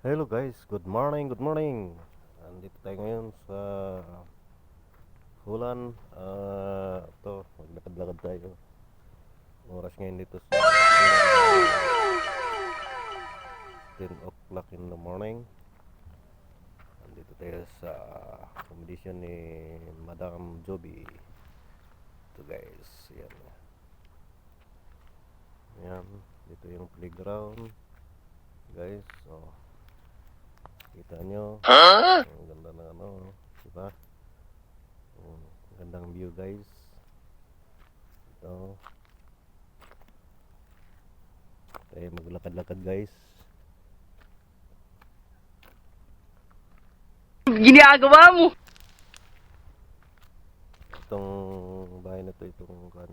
Hello guys, good morning, good morning. Andito tayo ngayon sa Hulan. Ito, maglakad-lakad tayo. Oras ngayon dito sa Hulan, 10 o'clock in the morning. Andito tayo sa accommodation ni Madam Joby. Ito guys, yan. Yan, dito yung playground. Guys, oh. Kita nyo, ang ganda ng ano, diba? Gandang view guys. Ito. Tayo maglakad-lakad guys. Ginagawa mo? Itong bahay na to, itong kan,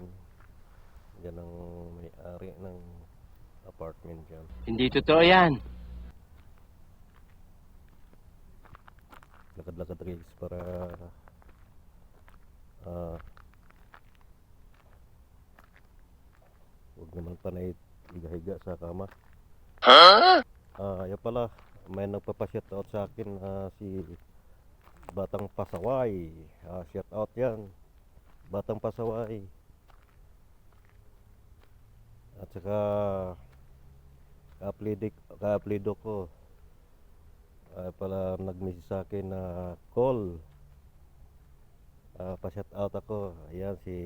yan ang may-ari ng apartment dyan. Hindi totoo yan. Lakad-lakad guys para huwag naman panay higa-higa sa kama. Yan pala, may nagpapa-shout out sa akin, si Batang Pasaway. Shout out yan, Batang Pasaway. At saka ka-apelido ko pala nag-message sa akin na call. Pa-shout out ako. Ayan si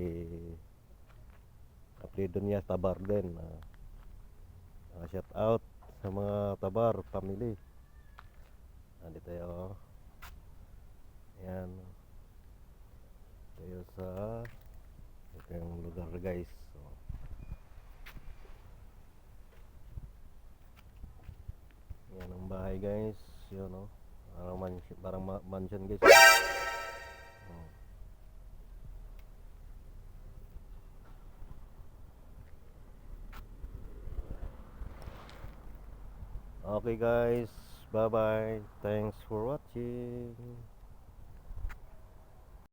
apelido niya Tabar din. Shout out sa mga Tabar family. Andito tayo. Ayan. Tayo sa ito yung lugar guys. So, yan ang bahay guys. Yun o. Parang mansion guys. Okay guys, bye bye, thanks for watching.